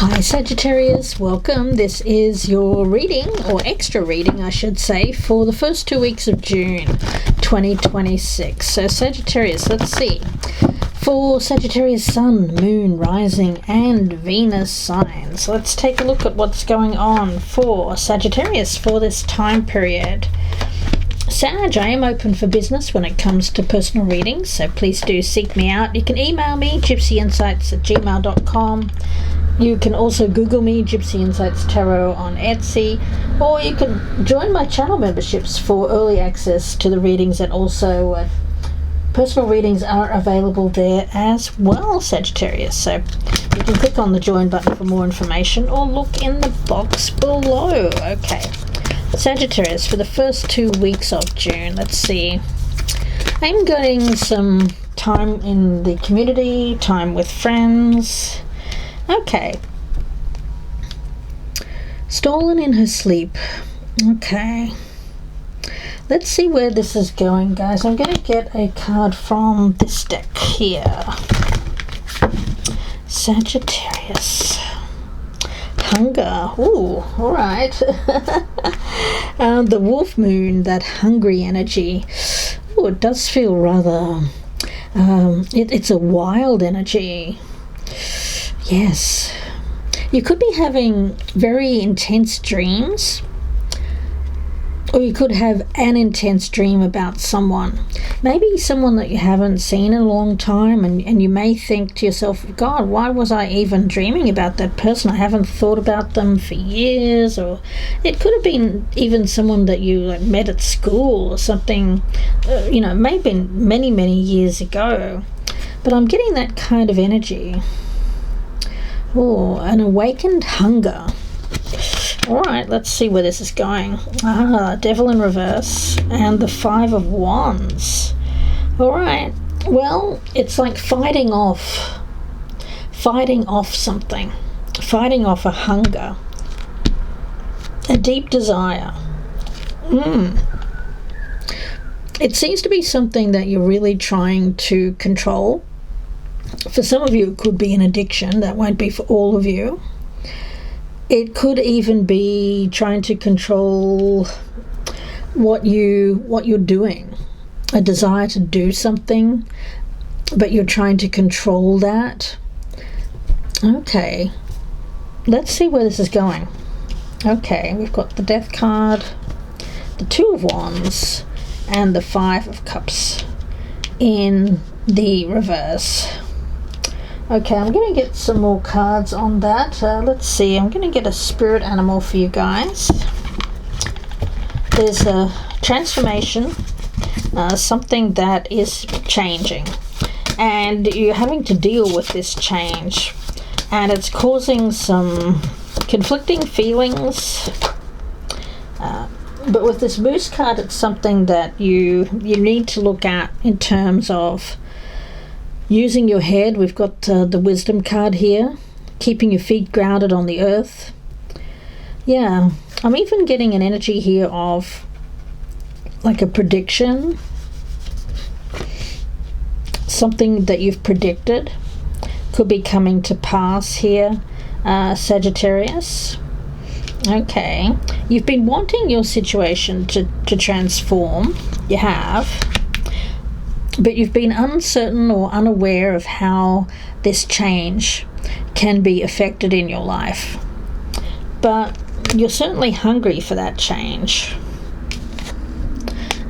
Hi Sagittarius, welcome. This is your reading, or extra reading I should say, for the first 2 weeks of June 2026. So Sagittarius, let's see. For Sagittarius Sun, Moon, Rising and Venus signs, let's take a look at what's going on for Sagittarius for this time period. Sag, I am open for business when it comes to personal readings, so please do seek me out. You can email me, gypsyinsights@gmail.com. You can also Google me, Gypsy Insights Tarot on Etsy, or you can join my channel memberships for early access to the readings, and also personal readings are available there as well, Sagittarius. So you can click on the join button for more information or look in the box below. Okay, Sagittarius, for the first 2 weeks of June, let's see. I'm getting some time in the community, time with friends. Okay. Stolen in her sleep. Okay. Let's see where this is going, guys. I'm going to get a card from this deck here. Sagittarius. Hunger. Ooh, alright. The wolf moon, that hungry energy. Ooh, it does feel rather... it's a wild energy. Yes, you could be having very intense dreams, or you could have an intense dream about someone, maybe someone that you haven't seen in a long time, and you may think to yourself, God, why was I even dreaming about that person? I haven't thought about them for years. Or it could have been even someone that you met at school or something, maybe many years ago, but I'm getting that kind of energy. Oh, an awakened hunger. Alright, let's see where this is going. Devil in reverse and the 5 of Wands. Alright, well, it's like fighting off something. Fighting off a hunger. A deep desire. It seems to be something that you're really trying to control. For some of you, it could be an addiction. That won't be for all of you. It could even be trying to control what you're doing. A desire to do something, but you're trying to control that. Okay. Let's see where this is going. Okay, we've got the Death card, the 2 of Wands, and the 5 of Cups in the reverse. Okay, I'm going to get some more cards on that. Let's see, I'm going to get a spirit animal for you guys. There's a transformation, something that is changing, and you're having to deal with this change, and it's causing some conflicting feelings. But with this Moose card, it's something that you need to look at in terms of using your head. We've got the Wisdom card here, keeping your feet grounded on the earth. Yeah, I'm even getting an energy here of like a prediction, something that you've predicted could be coming to pass here, Sagittarius. Okay, you've been wanting your situation to transform. You have. But you've been uncertain or unaware of how this change can be affected in your life. But you're certainly hungry for that change.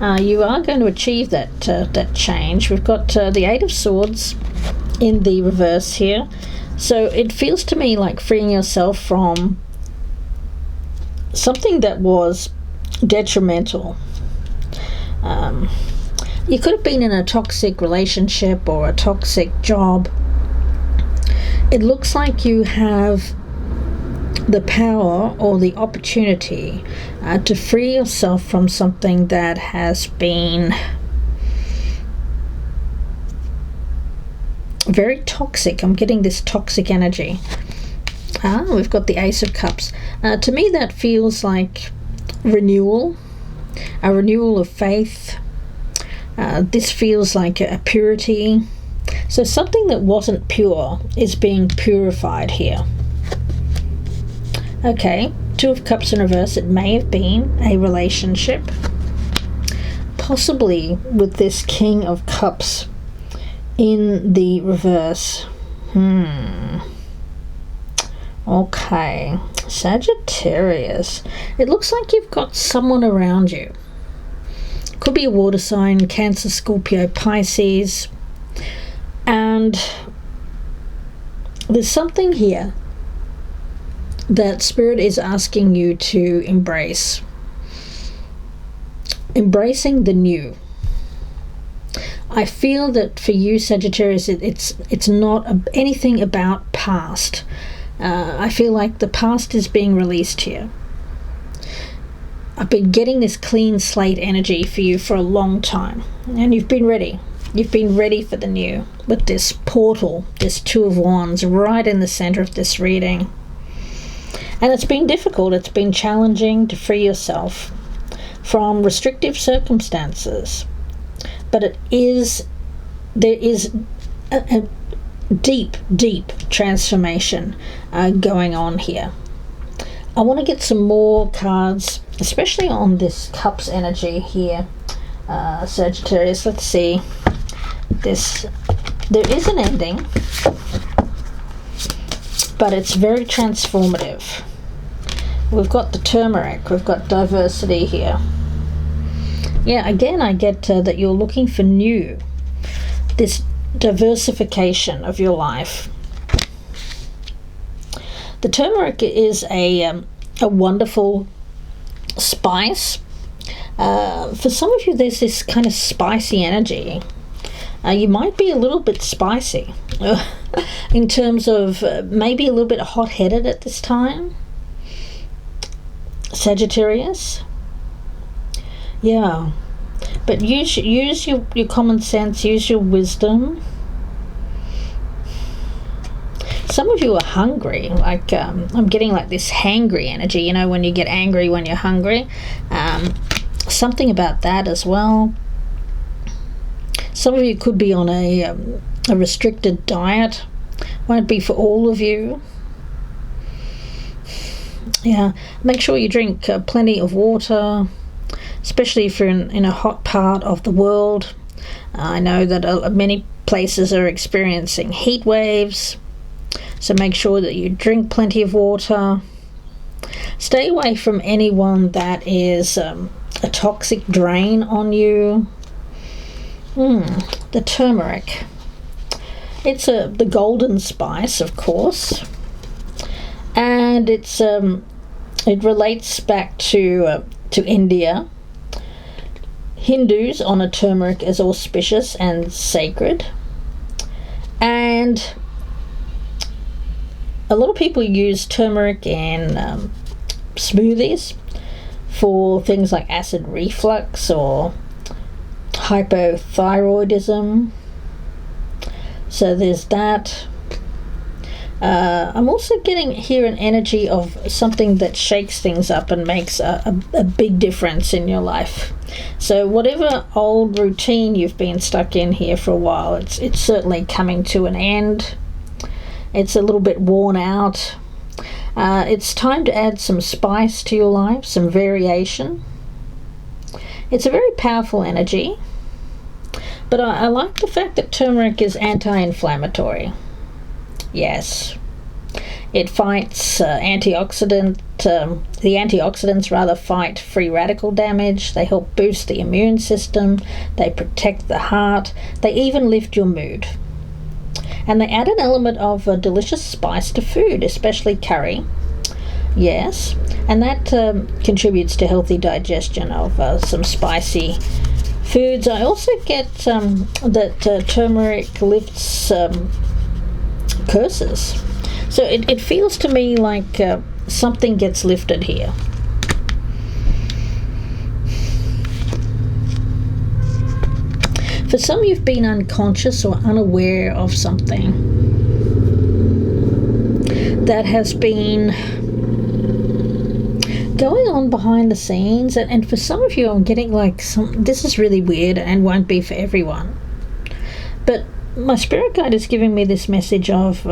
You are going to achieve that change. We've got the 8 of Swords in the reverse here. So it feels to me like freeing yourself from something that was detrimental. You could have been in a toxic relationship or a toxic job. It looks like you have the power or the opportunity to free yourself from something that has been very toxic. I'm getting this toxic energy. We've got the Ace of Cups. To me, that feels like renewal, a renewal of faith. This feels like a purity. So something that wasn't pure is being purified here. Okay, Two of Cups in reverse. It may have been a relationship, possibly with this King of Cups in the reverse. Okay, Sagittarius. It looks like you've got someone around you. Could be a water sign, Cancer, Scorpio, Pisces. And there's something here that Spirit is asking you to embrace. Embracing the new. I feel that for you, Sagittarius, it's not anything about past. I feel like the past is being released here. I've been getting this clean slate energy for you for a long time, and you've been ready. You've been ready for the new with this portal, this Two of Wands right in the center of this reading. And it's been difficult, it's been challenging to free yourself from restrictive circumstances. But there is a deep transformation going on here. I want to get some more cards, especially on this Cups energy here, Sagittarius. Let's see. There is an ending, but it's very transformative. We've got the turmeric, we've got diversity here. Yeah, again, I get that you're looking for new, this diversification of your life. The turmeric is a wonderful spice. For some of you, there's this kind of spicy energy. You might be a little bit spicy in terms of maybe a little bit hot-headed at this time, Sagittarius. Yeah, but use your common sense, use your wisdom. Some of you are hungry, like I'm getting like this hangry energy, you know, when you get angry when you're hungry. Something about that as well. Some of you could be on a restricted diet. Won't be for all of you. Yeah, make sure you drink plenty of water, especially if you're in a hot part of the world. I know that many places are experiencing heat waves, so make sure that you drink plenty of water. Stay away from anyone that is a toxic drain on you. The turmeric. It's the golden spice, of course, and it relates back to India. Hindus honor turmeric as auspicious and sacred, and a lot of people use turmeric in smoothies for things like acid reflux or hypothyroidism. So there's that. I'm also getting here an energy of something that shakes things up and makes a big difference in your life. So whatever old routine you've been stuck in here for a while, it's certainly coming to an end. It's a little bit worn out. It's time to add some spice to your life, some variation. It's a very powerful energy, but I like the fact that turmeric is anti-inflammatory. Yes, it fights the antioxidants rather fight free radical damage. They help boost the immune system. They protect the heart. They even lift your mood. And they add an element of a delicious spice to food, especially curry. Yes, and that contributes to healthy digestion of some spicy foods. I also get that turmeric lifts curses. So it feels to me like something gets lifted here. For some, you've been unconscious or unaware of something that has been going on behind the scenes, and for some of you, I'm getting like this is really weird and won't be for everyone. But my spirit guide is giving me this message of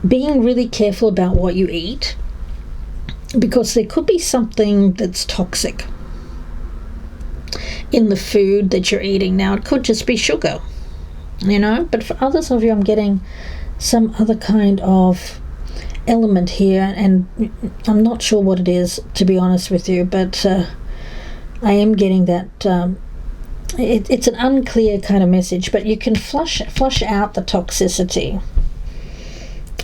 being really careful about what you eat, because there could be something that's toxic in the food that you're eating. Now, it could just be sugar, but for others of you, I'm getting some other kind of element here, and I'm not sure what it is, to be honest with you, but I am getting that it's an unclear kind of message, but you can flush out the toxicity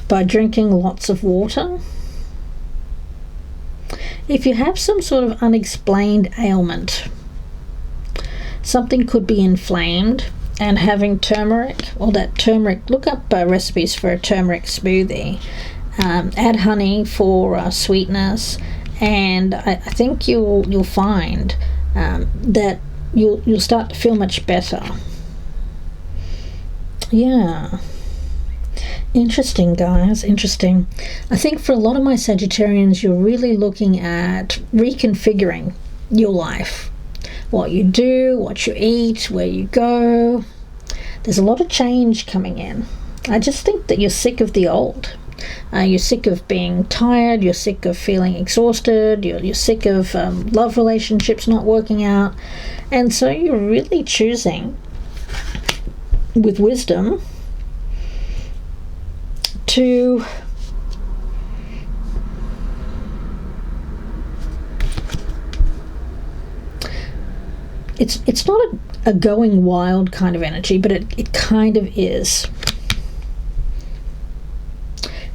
by drinking lots of water. If you have some sort of unexplained ailment, something could be inflamed, and having turmeric, or that turmeric, look up recipes for a turmeric smoothie. Add honey for sweetness, and I think you'll find that you'll start to feel much better. Yeah. Interesting, guys. Interesting. I think for a lot of my Sagittarians, you're really looking at reconfiguring your life. What you do, what you eat, where you go. There's a lot of change coming in. I just think that you're sick of the old. You're sick of being tired, you're sick of feeling exhausted, you're sick of love relationships not working out, and so you're really choosing, with wisdom, to it's not a going wild kind of energy, but it kind of is.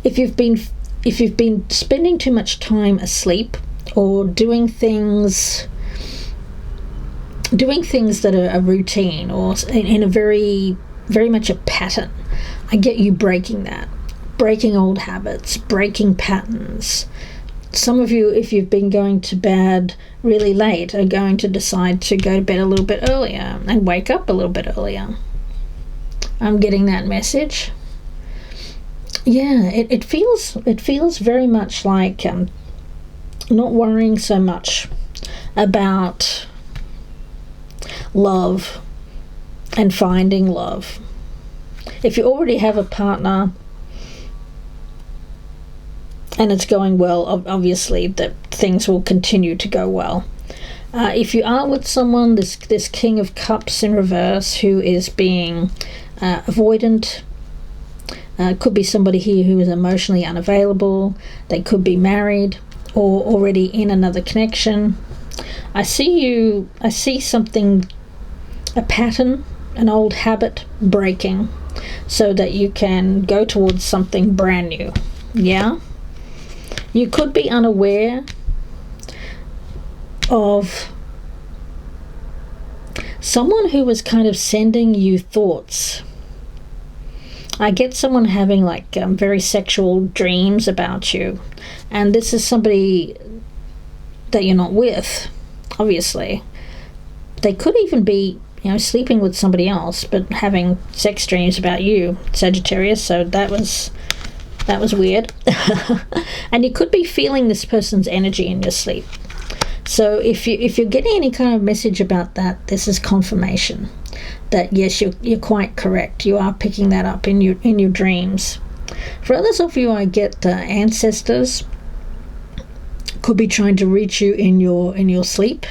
If you've been spending too much time asleep, or doing things that are a routine, or in a very, very much a pattern, I get you breaking that, breaking old habits, breaking patterns. Some of you, if you've been going to bed really late, are going to decide to go to bed a little bit earlier and wake up a little bit earlier. I'm getting that message. Yeah, it feels very much like not worrying so much about love and finding love. If you already have a partner and it's going well, obviously that things will continue to go well. If you are with someone, this King of Cups in reverse, who is being avoidant, could be somebody here who is emotionally unavailable. They could be married or already in another connection. I see something, a pattern, an old habit breaking, so that you can go towards something brand new. Yeah? You could be unaware of someone who was kind of sending you thoughts. I get someone having very sexual dreams about you, and this is somebody that you're not with, obviously. They could even be, sleeping with somebody else, but having sex dreams about you, Sagittarius, so that was weird. And you could be feeling this person's energy in your sleep. So if you're getting any kind of message about that, this is confirmation that yes, you're quite correct. You are picking that up in your dreams. For others of you, I get ancestors could be trying to reach you in your sleep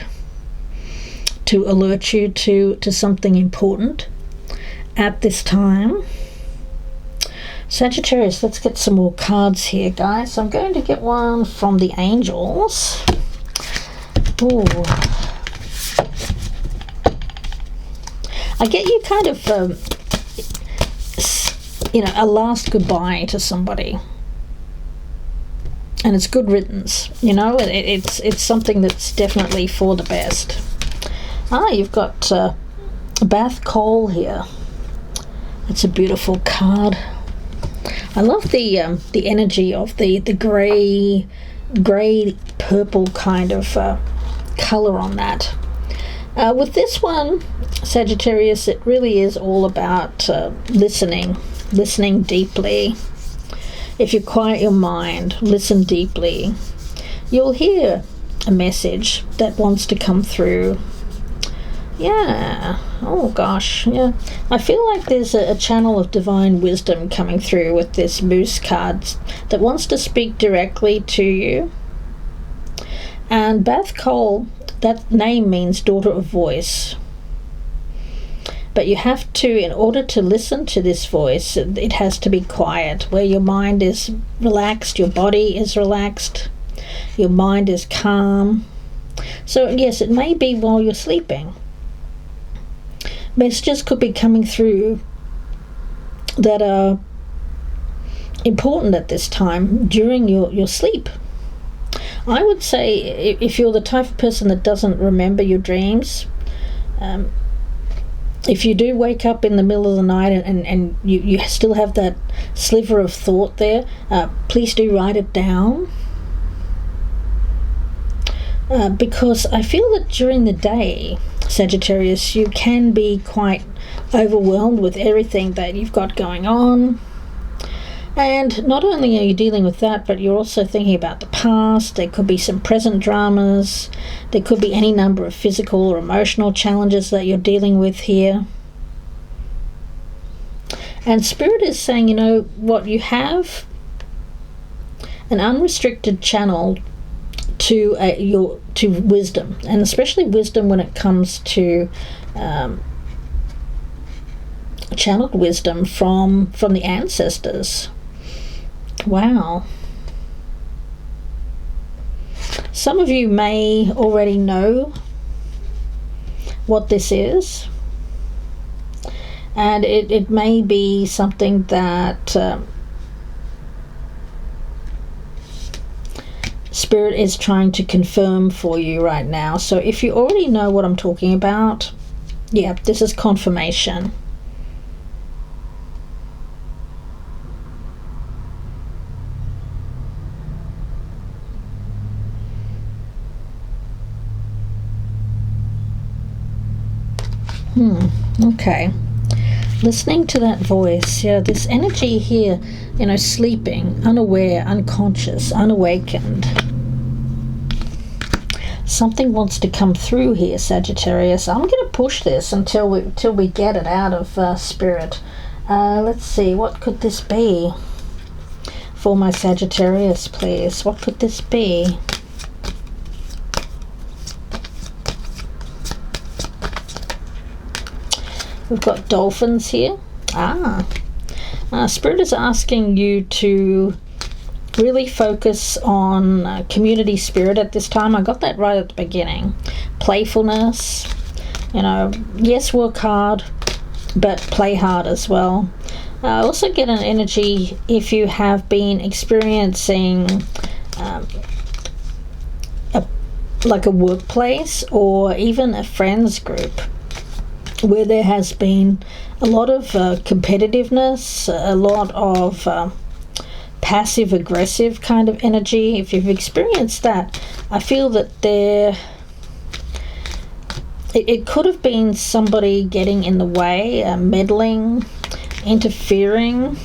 to alert you to something important at this time. Sagittarius, let's get some more cards here, guys. So I'm going to get one from the angels. Ooh. I get you kind of, a last goodbye to somebody. And it's good riddance, it's something that's definitely for the best. You've got a Bath Coal here. It's a beautiful card. I love the energy of the grey purple kind of colour on that. With this one, Sagittarius, it really is all about listening deeply. If you quiet your mind, listen deeply, you'll hear a message that wants to come through. Yeah. Oh gosh. Yeah. I feel like there's a channel of divine wisdom coming through with this Moose card that wants to speak directly to you. And Beth Cole, that name means daughter of voice. But you have to, in order to listen to this voice, it has to be quiet, where your mind is relaxed, your body is relaxed, your mind is calm. So yes, it may be while you're sleeping. Messages could be coming through that are important at this time during your sleep. I would say if you're the type of person that doesn't remember your dreams, if you do wake up in the middle of the night and you still have that sliver of thought there, please do write it down. Because I feel that during the day, Sagittarius, you can be quite overwhelmed with everything that you've got going on. And not only are you dealing with that, but you're also thinking about the past. There could be some present dramas. There could be any number of physical or emotional challenges that you're dealing with here. And Spirit is saying, you know what, you have an unrestricted channel to wisdom, and especially wisdom when it comes to channeled wisdom from the ancestors. Wow. Some of you may already know what this is, and it may be something that Spirit is trying to confirm for you right now. So if you already know what I'm talking about, yeah, this is confirmation. Okay. Listening to that voice, yeah, this energy here, you know, sleeping, unaware, unconscious, unawakened. Something wants to come through here, Sagittarius. I'm going to push this until we get it out of Spirit. Let's see, what could this be for my Sagittarius, please? What could this be? We've got dolphins here. Spirit is asking you to really focus on community spirit at this time. I got that right at the beginning. Playfulness, you know, yes, work hard, but play hard as well. I also get an energy if you have been experiencing like a workplace or even a friends group where there has been a lot of competitiveness, a lot of passive-aggressive kind of energy. If you've experienced that, I feel that it could have been somebody getting in the way, meddling, interfering,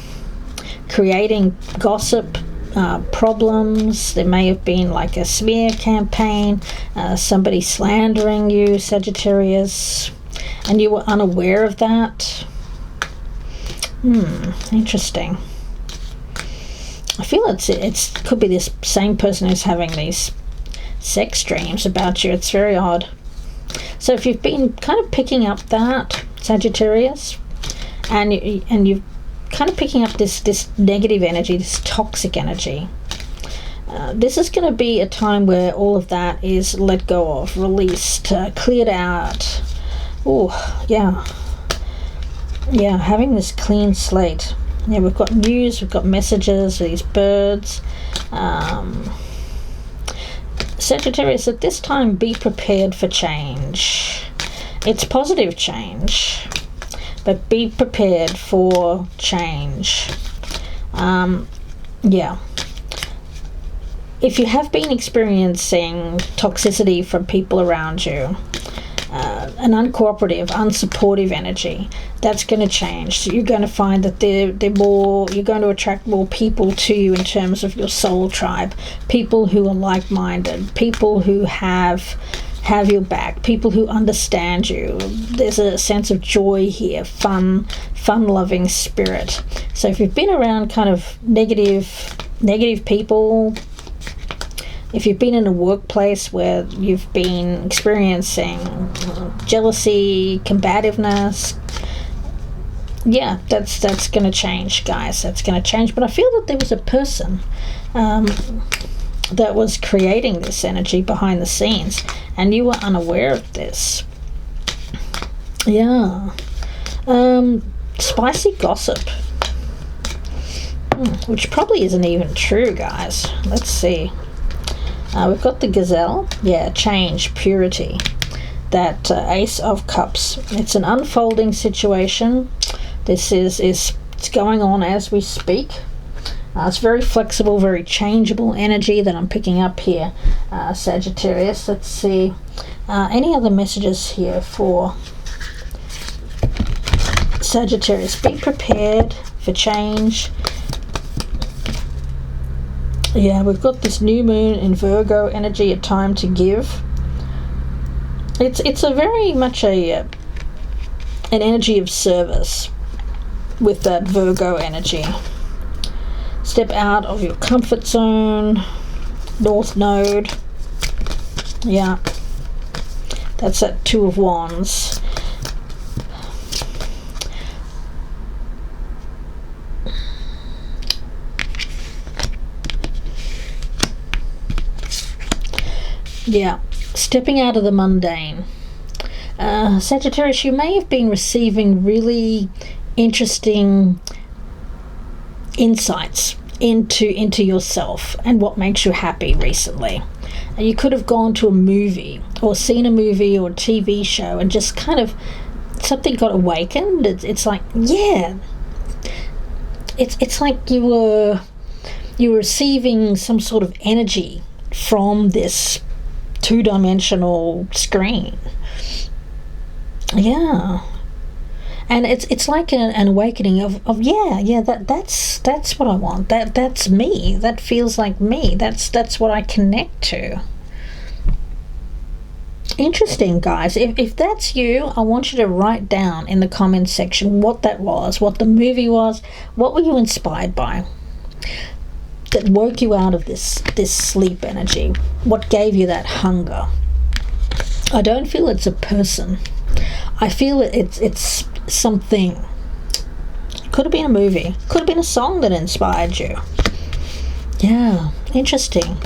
creating gossip, problems. There may have been like a smear campaign, somebody slandering you, Sagittarius, and you were unaware of that. Interesting. I feel it could be this same person who's having these sex dreams about you. It's very odd. So if you've been kind of picking up that, Sagittarius, and you're kind of picking up this negative energy, this toxic energy, this is going to be a time where all of that is let go of, released, cleared out. Oh, yeah. Yeah, having this clean slate. Yeah, we've got news, we've got messages, these birds. Sagittarius, at this time, be prepared for change. It's positive change, but be prepared for change. Yeah. If you have been experiencing toxicity from people around you, an uncooperative, unsupportive energy, that's going to change. So you're going to find that you're going to attract more people to you in terms of your soul tribe, people who are like-minded, people who have have your back, people who understand you. There's a sense of joy here, fun-loving spirit. So if you've been around kind of negative people, if you've been in a workplace where you've been experiencing jealousy, combativeness, yeah, that's going to change, guys. That's going to change. But I feel that there was a person that was creating this energy behind the scenes, and you were unaware of this. Yeah. Spicy gossip. Which probably isn't even true, guys. Let's see. We've got the gazelle. Yeah, change, purity. That Ace of Cups. It's an unfolding situation. This is it's going on as we speak. It's very flexible, very changeable energy that I'm picking up here, Sagittarius. Let's see. Any other messages here for Sagittarius? Be prepared for change. Yeah, we've got this new moon in Virgo energy, a time to give. It's a very much an energy of service with that Virgo energy. Step out of your comfort zone. North Node. Yeah. That's that Two of Wands. Yeah, stepping out of the mundane. Sagittarius, you may have been receiving really interesting insights into yourself and what makes you happy recently. And you could have gone to a movie or seen a movie or a TV show and just kind of something got awakened. It's like, yeah, it's like you were receiving some sort of energy from this two-dimensional screen. Yeah. And it's like an awakening of that's what I want. That's me. That feels like me. That's what I connect to. Interesting, guys. If that's you, I want you to write down in the comments section what that was, what the movie was, what were you inspired by that woke you out of this sleep energy? What gave you that hunger? I don't feel it's a person. I feel it's something. Could have been a movie. Could have been a song that inspired you. Yeah, interesting.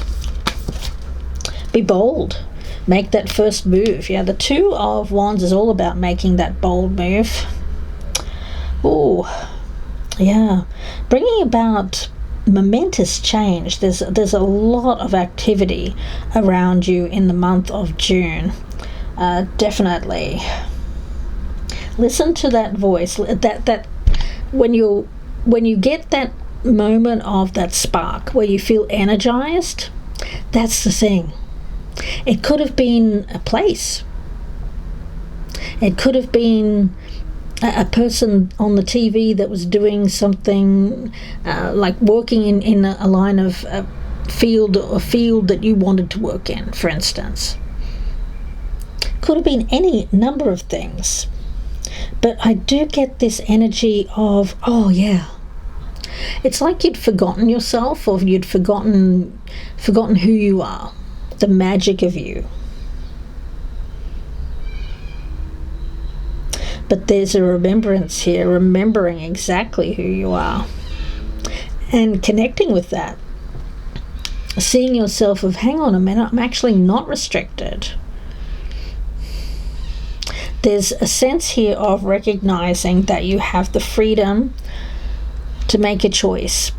Be bold. Make that first move. Yeah, the Two of Wands is all about making that bold move. Ooh, yeah. Bringing about momentous change. There's a lot of activity around you in the month of June. Definitely listen to that voice, that when you get that moment of that spark where you feel energized. That's the thing. It could have been a place. It could have been a person on the TV that was doing something like working in a line of a field that you wanted to work in, for instance. Could have been any number of things. But I do get this energy of, oh yeah. It's like you'd forgotten yourself, or you'd forgotten who you are, the magic of you. But there's a remembrance here, remembering exactly who you are and connecting with that. Seeing yourself of, hang on a minute, I'm actually not restricted. There's a sense here of recognizing that you have the freedom to make a choice.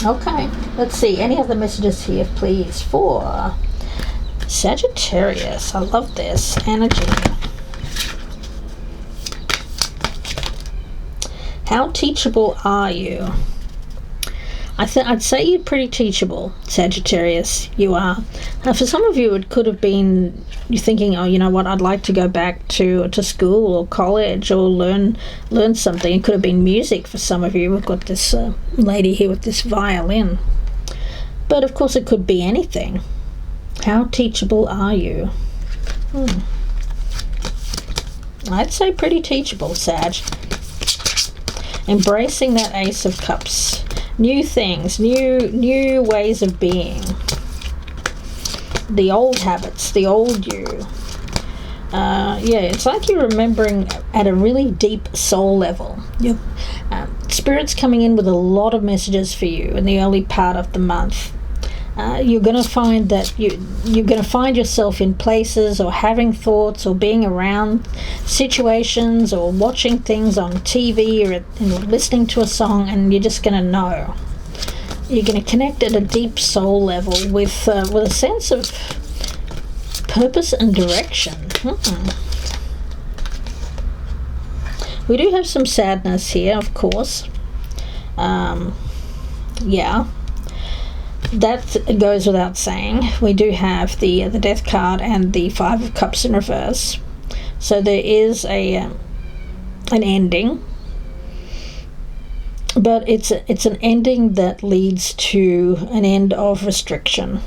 Okay, let's see. Any other messages here, please, for Sagittarius? I love this energy. How teachable are you? I'd say you're pretty teachable, Sagittarius. You are. For some of you, it could have been you're thinking, oh, you know what? I'd like to go back to school or college or learn something. It could have been music for some of you. We've got this lady here with this violin. But of course it could be anything. How teachable are you? I'd say pretty teachable, Sag. Embracing that Ace of Cups. New things, new ways of being. The old habits, the old you. Yeah, it's like you're remembering at a really deep soul level. Your Spirit's coming in with a lot of messages for you in the early part of the month. You're going to find that you're going to find yourself in places or having thoughts or being around situations or watching things on TV or listening to a song, and you're just going to know. You're going to connect at a deep soul level with a sense of purpose and direction. We do have some sadness here, of course. Yeah. That goes without saying. We do have the Death card and the Five of Cups in reverse. So there is an ending, but it's an ending that leads to an end of restriction.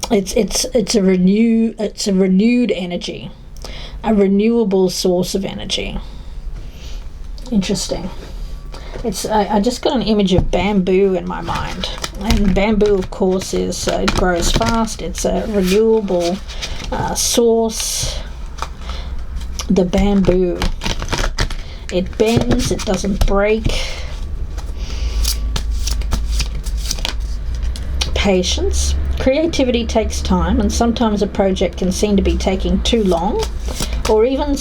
It's a renewed energy, a renewable source of energy. Interesting. I just got an image of bamboo in my mind, and bamboo, of course, it grows fast. It's a renewable source. The bamboo, it bends, it doesn't break. Patience. Creativity takes time, and sometimes a project can seem to be taking too long, or even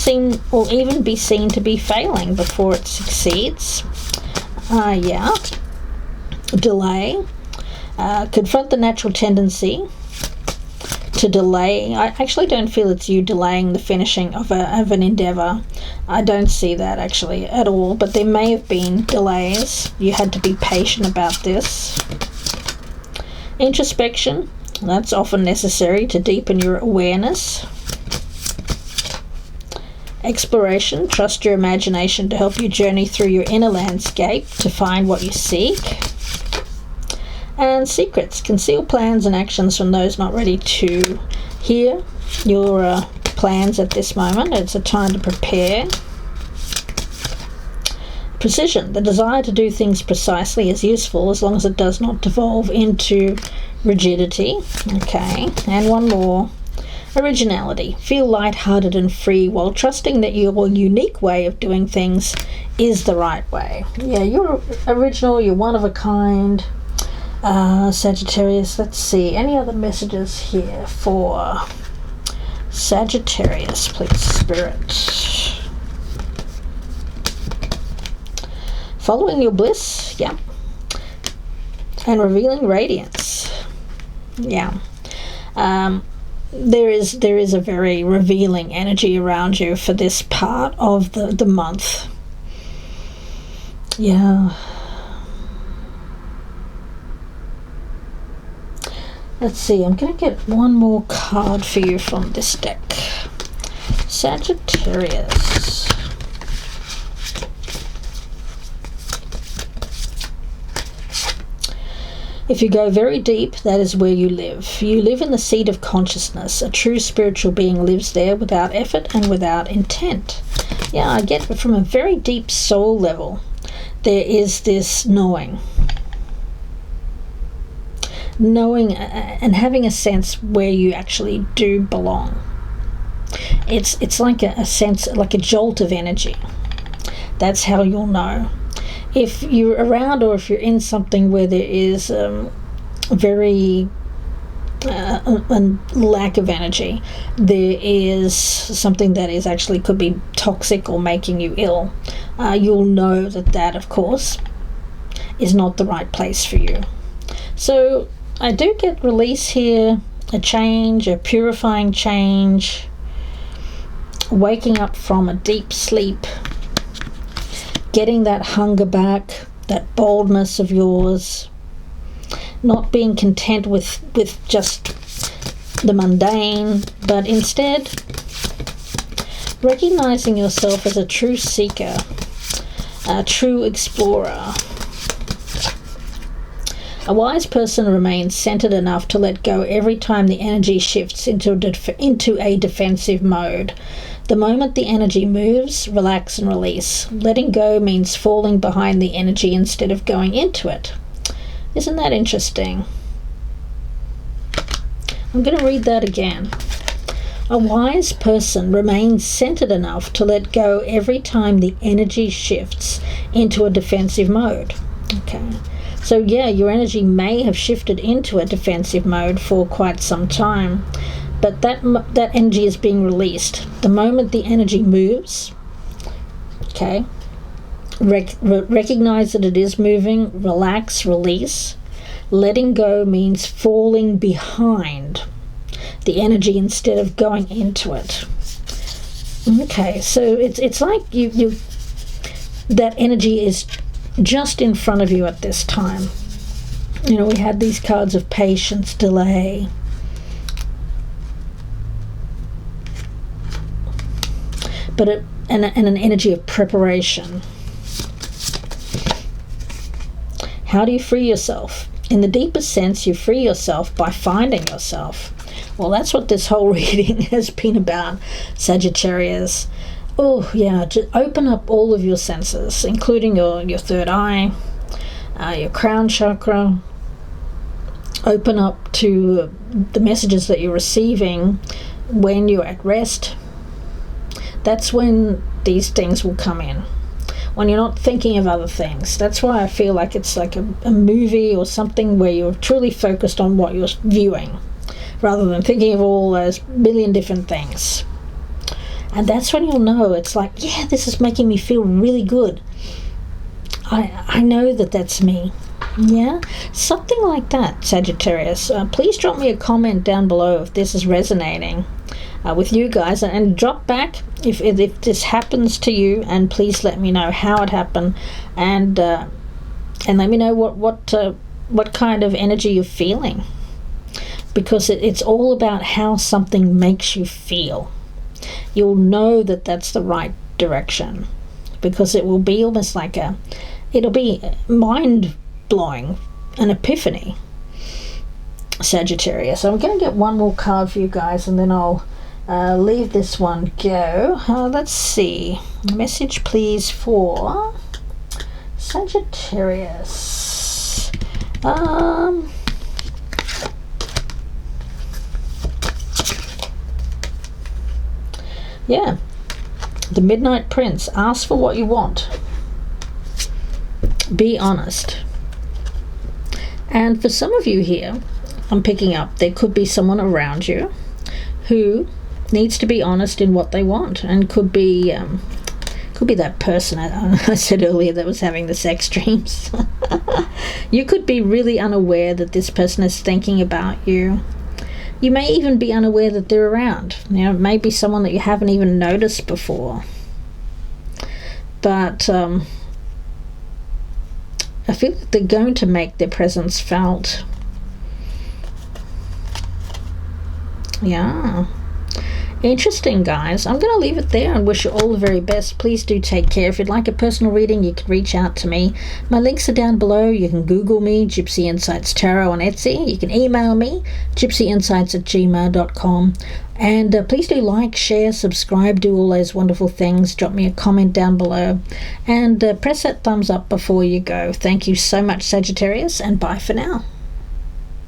be seen to be failing before it succeeds. Yeah. Delay. Confront the natural tendency to delay. I actually don't feel it's you delaying the finishing of an endeavour. I don't see that actually at all, but there may have been delays. You had to be patient about this. Introspection. That's often necessary to deepen your awareness. Exploration. Trust your imagination to help you journey through your inner landscape to find what you seek. And secrets. Conceal plans and actions from those not ready to hear your plans at this moment. It's a time to prepare. Precision. The desire to do things precisely is useful as long as it does not devolve into rigidity. Okay, and one more. Originality. Feel light-hearted and free while trusting that your unique way of doing things is the right way. Yeah, you're original, you're one of a kind. Sagittarius, let's see. Any other messages here for Sagittarius, please, Spirit? Following your bliss, yeah. And revealing radiance, yeah. There is a very revealing energy around you for this part of the month. Yeah. Let's see, I'm going to get one more card for you from this deck. Sagittarius. If you go very deep, that is where you live. You live in the seat of consciousness. A true spiritual being lives there without effort and without intent. Yeah, I get from a very deep soul level, there is this knowing and having a sense where you actually do belong. It's like a sense, like a jolt of energy. That's how you'll know. If you're around or if you're in something where there is very a lack of energy, there is something that is actually could be toxic or making you ill, you'll know that of course is not the right place for you. So I do get release here, a change, a purifying change, waking up from a deep sleep, getting that hunger back, that boldness of yours, not being content with just the mundane, but instead recognizing yourself as a true seeker, A true explorer. A wise person remains centered enough to let go every time the energy shifts into a defensive mode. The moment the energy moves, relax and release. Letting go means falling behind the energy instead of going into it. Isn't that interesting? I'm going to read that again. A wise person remains centered enough to let go every time the energy shifts into a defensive mode. Okay. So yeah, your energy may have shifted into a defensive mode for quite some time, but that energy is being released. The moment the energy moves, okay, recognize that it is moving, relax, release. Letting go means falling behind the energy instead of going into it. Okay, so it's like you that energy is just in front of you at this time. You know, we had these cards of patience, delay. But and an energy of preparation. How do you free yourself? In the deepest sense, you free yourself by finding yourself. Well, that's what this whole reading has been about, Sagittarius. Oh, yeah, to open up all of your senses, including your third eye, your crown chakra. Open up to the messages that you're receiving when you're at rest. That's when these things will come in. When you're not thinking of other things. That's why I feel like it's like a movie or something where you're truly focused on what you're viewing, rather than thinking of all those million different things. And that's when you'll know, it's like, yeah, this is making me feel really good. I know that that's me. Yeah, something like that, Sagittarius. Please drop me a comment down below if this is resonating with you guys, and drop back if this happens to you, and please let me know how it happened, and let me know what kind of energy you're feeling, because it's all about how something makes you feel. You'll know that that's the right direction, because it will be almost like it'll be mind-blowing, an epiphany, Sagittarius. So I'm going to get one more card for you guys, and then I'll leave this one go. Let's see. Message, please, for Sagittarius. Yeah, the Midnight Prince. Ask for what you want. Be honest. And for some of you here, I'm picking up, there could be someone around you who needs to be honest in what they want, and could be that person I said earlier that was having the sex dreams. You could be really unaware that this person is thinking about you. You may even be unaware that they're around. You know, it may be someone that you haven't even noticed before. But I feel like they're going to make their presence felt. Yeah. Interesting, guys. I'm going to leave it there and wish you all the very best. Please do take care. If you'd like a personal reading, you can reach out to me. My links are down below. You can Google me, Gypsy Insights Tarot on Etsy. You can email me, gypsyinsights@gmail.com. And please do like, share, subscribe, do all those wonderful things. Drop me a comment down below. And press that thumbs up before you go. Thank you so much, Sagittarius, and bye for now.